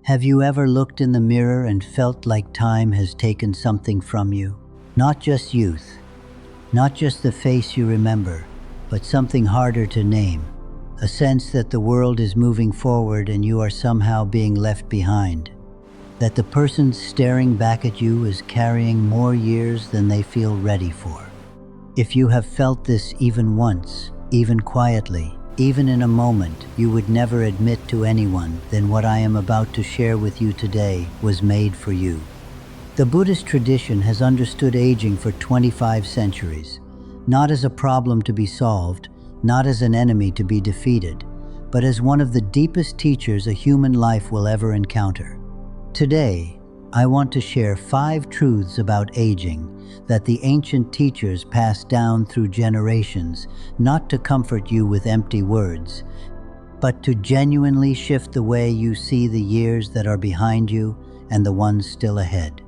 Have you ever looked in the mirror and felt like time has taken something from you? Not just youth, not just the face you remember, but something harder to name. A sense that the world is moving forward and you are somehow being left behind. That the person staring back at you is carrying more years than they feel ready for. If you have felt this even once, even quietly, even in a moment you would never admit to anyone, then what I am about to share with you today was made for you. The Buddhist tradition has understood aging for 25 centuries, not as a problem to be solved, not as an enemy to be defeated, but as one of the deepest teachers a human life will ever encounter. Today, I want to share 5 truths about aging that the ancient teachers passed down through generations, not to comfort you with empty words, but to genuinely shift the way you see the years that are behind you and the ones still ahead.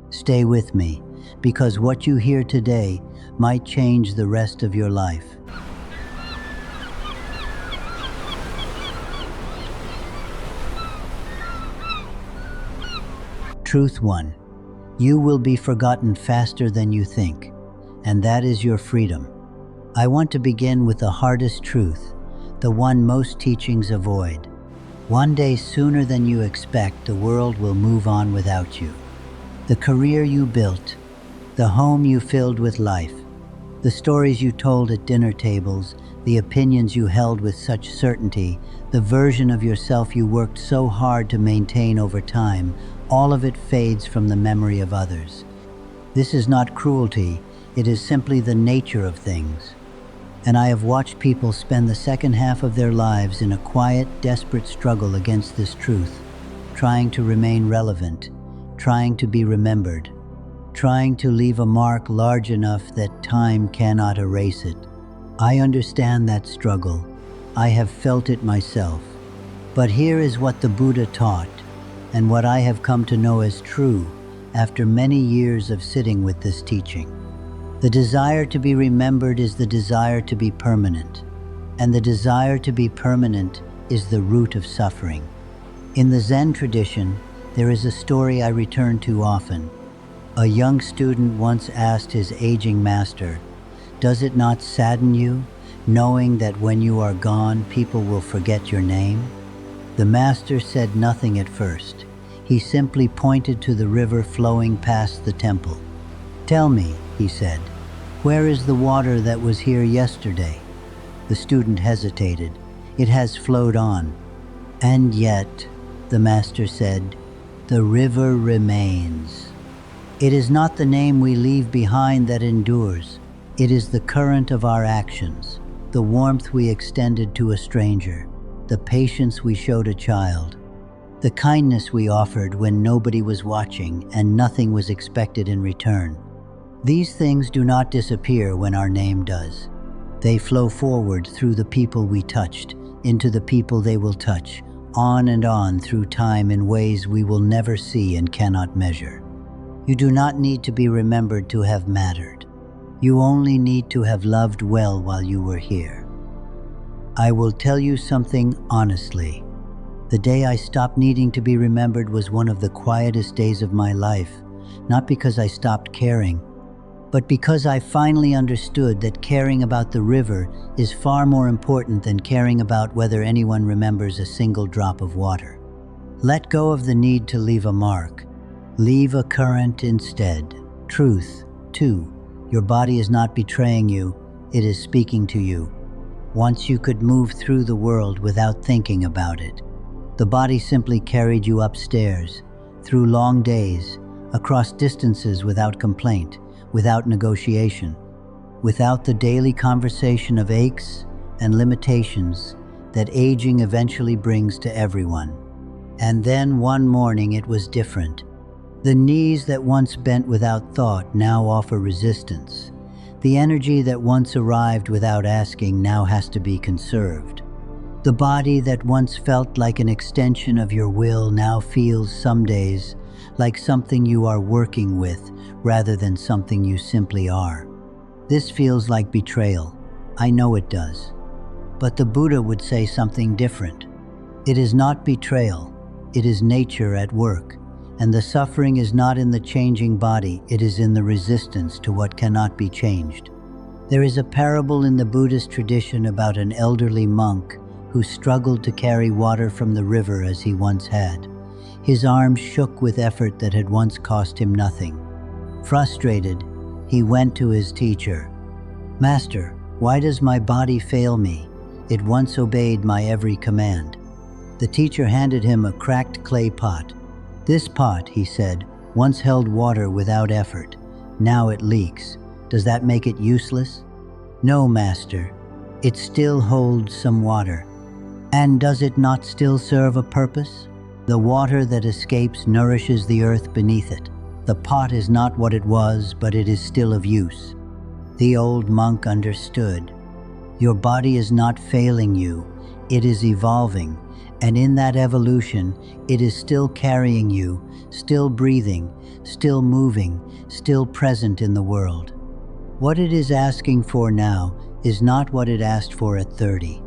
Stay with me, because what you hear today might change the rest of your life. Truth 1. You will be forgotten faster than you think, and that is your freedom. I want to begin with the hardest truth, the one most teachings avoid. One day sooner than you expect, the world will move on without you. The career you built, the home you filled with life, the stories you told at dinner tables, the opinions you held with such certainty, the version of yourself you worked so hard to maintain over time, all of it fades from the memory of others. This is not cruelty, it is simply the nature of things. And I have watched people spend the second half of their lives in a quiet, desperate struggle against this truth, trying to remain relevant, trying to be remembered, trying to leave a mark large enough that time cannot erase it. I understand that struggle. I have felt it myself. But here is what the Buddha taught, and what I have come to know as true after many years of sitting with this teaching. The desire to be remembered is the desire to be permanent, and the desire to be permanent is the root of suffering. In the Zen tradition, there is a story I return to often. A young student once asked his aging master, "Does it not sadden you, knowing that when you are gone, people will forget your name?" The master said nothing at first. He simply pointed to the river flowing past the temple. "Tell me," he said, "where is the water that was here yesterday?" The student hesitated. "It has flowed on." "And yet," the master said, "the river remains." It is not the name we leave behind that endures. It is the current of our actions, the warmth we extended to a stranger, the patience we showed a child, the kindness we offered when nobody was watching and nothing was expected in return. These things do not disappear when our name does. They flow forward through the people we touched, into the people they will touch, on and on through time in ways we will never see and cannot measure. You do not need to be remembered to have mattered. You only need to have loved well while you were here. I will tell you something honestly. The day I stopped needing to be remembered was one of the quietest days of my life, not because I stopped caring, but because I finally understood that caring about the river is far more important than caring about whether anyone remembers a single drop of water. Let go of the need to leave a mark. Leave a current instead. Truth, 2. Your body is not betraying you, it is speaking to you. Once you could move through the world without thinking about it. The body simply carried you upstairs, through long days, across distances without complaint, without negotiation, without the daily conversation of aches and limitations that aging eventually brings to everyone. And then one morning it was different. The knees that once bent without thought now offer resistance. The energy that once arrived without asking now has to be conserved. The body that once felt like an extension of your will now feels some days like something you are working with rather than something you simply are. This feels like betrayal. I know it does. But the Buddha would say something different. It is not betrayal. It is nature at work. And the suffering is not in the changing body, it is in the resistance to what cannot be changed. There is a parable in the Buddhist tradition about an elderly monk who struggled to carry water from the river as he once had. His arms shook with effort that had once cost him nothing. Frustrated, he went to his teacher. "Master, why does my body fail me? It once obeyed my every command." The teacher handed him a cracked clay pot. "This pot," he said, "once held water without effort. Now it leaks. Does that make it useless?" "No, master. It still holds some water." "And does it not still serve a purpose? The water that escapes nourishes the earth beneath it. The pot is not what it was, but it is still of use." The old monk understood. Your body is not failing you, it is evolving, and in that evolution, it is still carrying you, still breathing, still moving, still present in the world. What it is asking for now is not what it asked for at 30.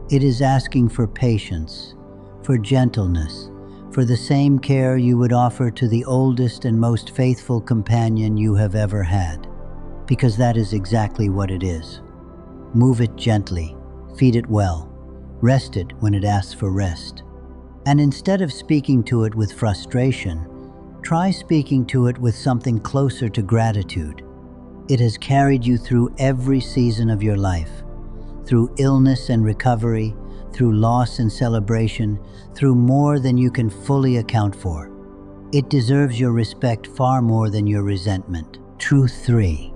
It is asking for patience, for gentleness, for the same care you would offer to the oldest and most faithful companion you have ever had, because that is exactly what it is. Move it gently, feed it well, rest it when it asks for rest. And instead of speaking to it with frustration, try speaking to it with something closer to gratitude. It has carried you through every season of your life, through illness and recovery, through loss and celebration, through more than you can fully account for. It deserves your respect far more than your resentment. Truth 3.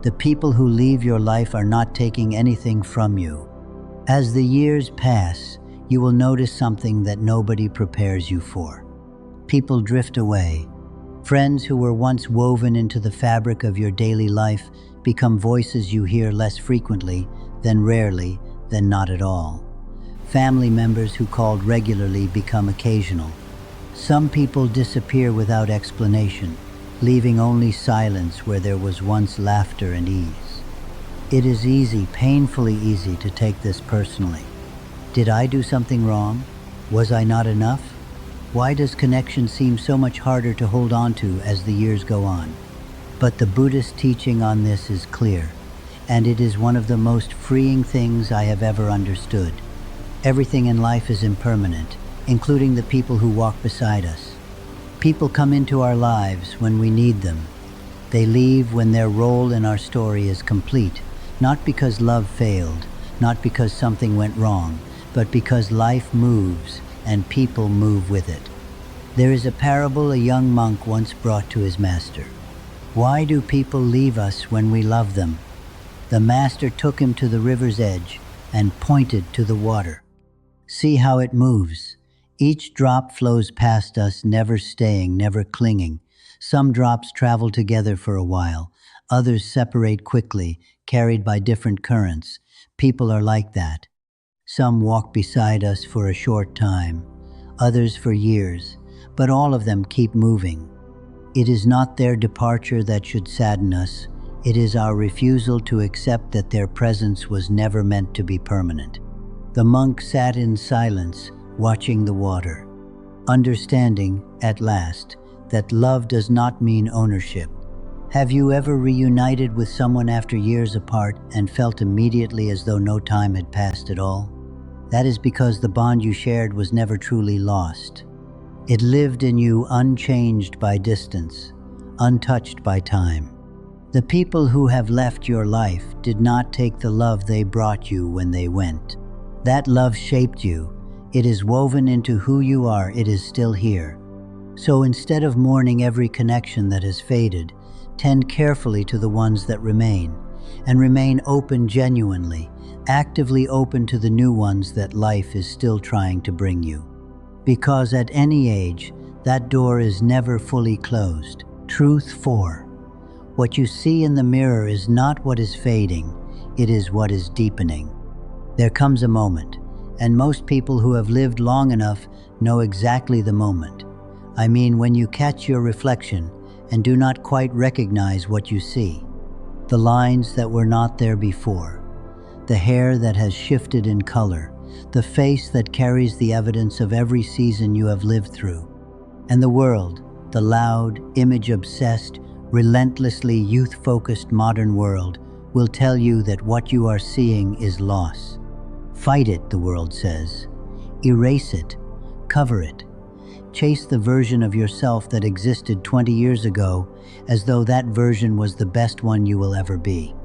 The people who leave your life are not taking anything from you. As the years pass, you will notice something that nobody prepares you for. People drift away. Friends who were once woven into the fabric of your daily life become voices you hear less frequently, then rarely, then not at all. Family members who called regularly become occasional. Some people disappear without explanation, leaving only silence where there was once laughter and ease. It is easy, painfully easy, to take this personally. Did I do something wrong? Was I not enough? Why does connection seem so much harder to hold on to as the years go on? But the Buddhist teaching on this is clear, and it is one of the most freeing things I have ever understood. Everything in life is impermanent, including the people who walk beside us. People come into our lives when we need them. They leave when their role in our story is complete, not because love failed, not because something went wrong, but because life moves and people move with it. There is a parable a young monk once brought to his master. Why do people leave us when we love them? The master took him to the river's edge and pointed to the water. See how it moves. Each drop flows past us, never staying, never clinging. Some drops travel together for a while. Others separate quickly, carried by different currents. People are like that. Some walk beside us for a short time, others for years, but all of them keep moving. It is not their departure that should sadden us. It is our refusal to accept that their presence was never meant to be permanent. The monk sat in silence, watching the water, understanding, at last, that love does not mean ownership. Have you ever reunited with someone after years apart and felt immediately as though no time had passed at all? That is because the bond you shared was never truly lost. It lived in you unchanged by distance, untouched by time. The people who have left your life did not take the love they brought you when they went. That love shaped you. It is woven into who you are. It is still here. So instead of mourning every connection that has faded, tend carefully to the ones that remain, and remain open genuinely, actively open to the new ones that life is still trying to bring you. Because at any age, that door is never fully closed. Truth 4. What you see in the mirror is not what is fading, it is what is deepening. There comes a moment, and most people who have lived long enough know exactly the moment. I mean, when you catch your reflection and do not quite recognize what you see. The lines that were not there before. The hair that has shifted in color, the face that carries the evidence of every season you have lived through. And the world, the loud, image-obsessed, relentlessly youth-focused modern world, will tell you that what you are seeing is loss. Fight it, the world says. Erase it. Cover it. Chase the version of yourself that existed 20 years ago as though that version was the best one you will ever be.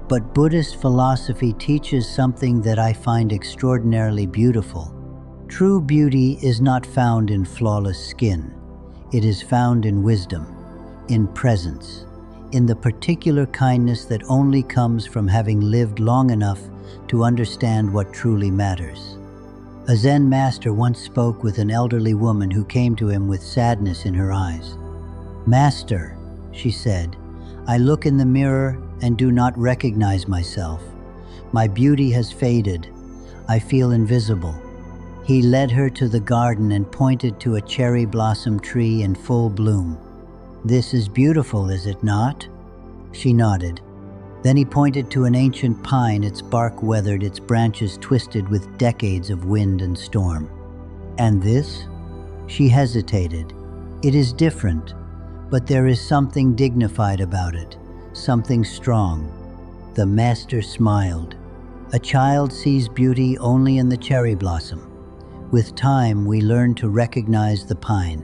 But Buddhist philosophy teaches something that I find extraordinarily beautiful. True beauty is not found in flawless skin. It is found in wisdom, in presence, in the particular kindness that only comes from having lived long enough to understand what truly matters. A Zen master once spoke with an elderly woman who came to him with sadness in her eyes. "Master," she said, "I look in the mirror and do not recognize myself. My beauty has faded. I feel invisible." He led her to the garden and pointed to a cherry blossom tree in full bloom. "This is beautiful, is it not?" She nodded. Then he pointed to an ancient pine, its bark weathered, its branches twisted with decades of wind and storm. "And this?" She hesitated. "It is different, but there is something dignified about it, something strong." The master smiled. "A child sees beauty only in the cherry blossom. With time, we learn to recognize the pine.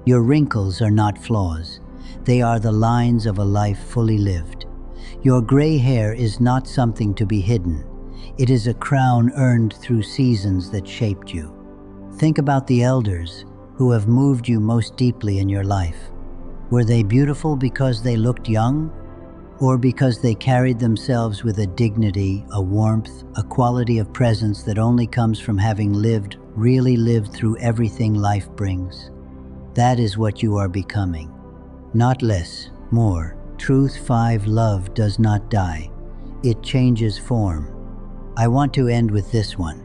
Your wrinkles are not flaws. They are the lines of a life fully lived. Your gray hair is not something to be hidden. It is a crown earned through seasons that shaped you. Think about the elders who have moved you most deeply in your life. Were they beautiful because they looked young, or because they carried themselves with a dignity, a warmth, a quality of presence that only comes from having really lived through everything life brings? That is what you are becoming. Not less, more. Truth 5: Love does not die. It changes form. I want to end with this one,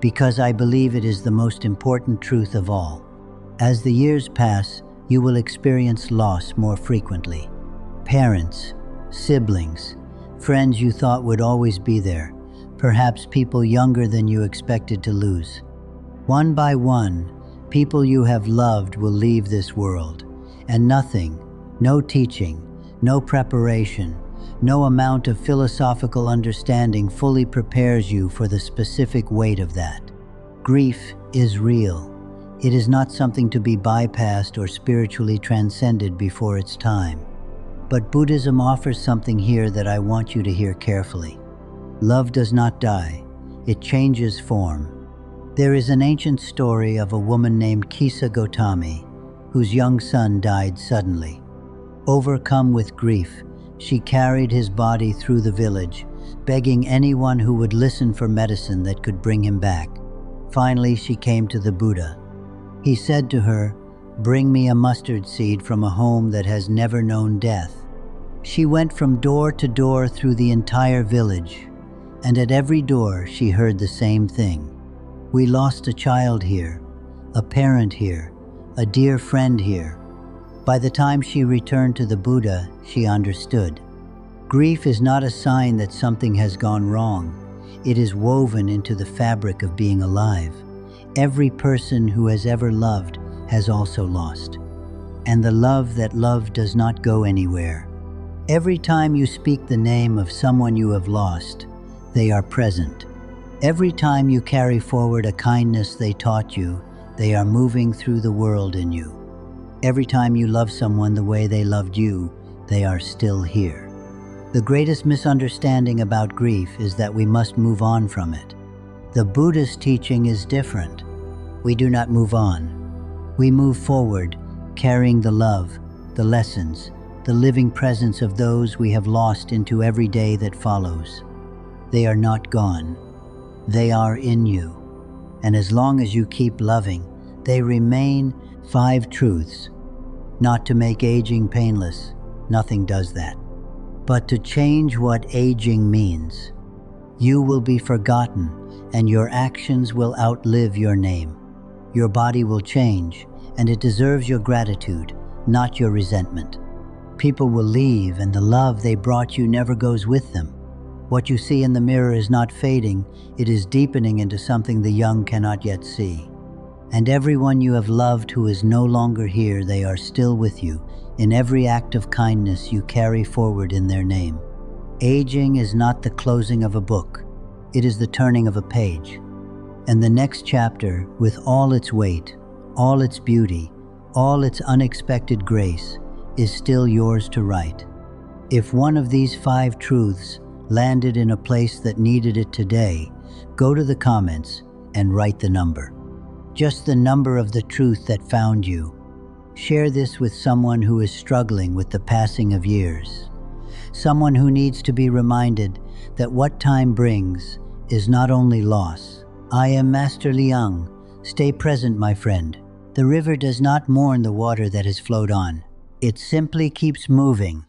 because I believe it is the most important truth of all. As the years pass, you will experience loss more frequently. Parents, siblings, friends you thought would always be there, perhaps people younger than you expected to lose. One by one, people you have loved will leave this world, and nothing, no teaching, no preparation, no amount of philosophical understanding fully prepares you for the specific weight of that. Grief is real. It is not something to be bypassed or spiritually transcended before its time. But Buddhism offers something here that I want you to hear carefully. Love does not die. It changes form. There is an ancient story of a woman named Kisa Gotami, whose young son died suddenly. Overcome with grief, she carried his body through the village, begging anyone who would listen for medicine that could bring him back. Finally, she came to the Buddha. He said to her, "Bring me a mustard seed from a home that has never known death." She went from door to door through the entire village, and at every door she heard the same thing. "We lost a child here, a parent here, a dear friend here." By the time she returned to the Buddha, she understood. Grief is not a sign that something has gone wrong. It is woven into the fabric of being alive. Every person who has ever loved has also lost. And the love that love does not go anywhere. Every time you speak the name of someone you have lost, they are present. Every time you carry forward a kindness they taught you, they are moving through the world in you. Every time you love someone the way they loved you, they are still here. The greatest misunderstanding about grief is that we must move on from it. The Buddhist teaching is different. We do not move on. We move forward, carrying the love, the lessons, the living presence of those we have lost into every day that follows. They are not gone. They are in you. And as long as you keep loving, they remain. 5 truths. Not to make aging painless. Nothing does that. But to change what aging means. You will be forgotten, and your actions will outlive your name. Your body will change, and it deserves your gratitude, not your resentment. People will leave, and the love they brought you never goes with them. What you see in the mirror is not fading, it is deepening into something the young cannot yet see. And everyone you have loved who is no longer here, they are still with you, in every act of kindness you carry forward in their name. Aging is not the closing of a book, it is the turning of a page. And the next chapter, with all its weight, all its beauty, all its unexpected grace, is still yours to write. If one of these 5 truths landed in a place that needed it today, go to the comments and write the number. Just the number of the truth that found you. Share this with someone who is struggling with the passing of years. Someone who needs to be reminded that what time brings is not only loss. I am Master Liang. Stay present, my friend. The river does not mourn the water that has flowed on. It simply keeps moving.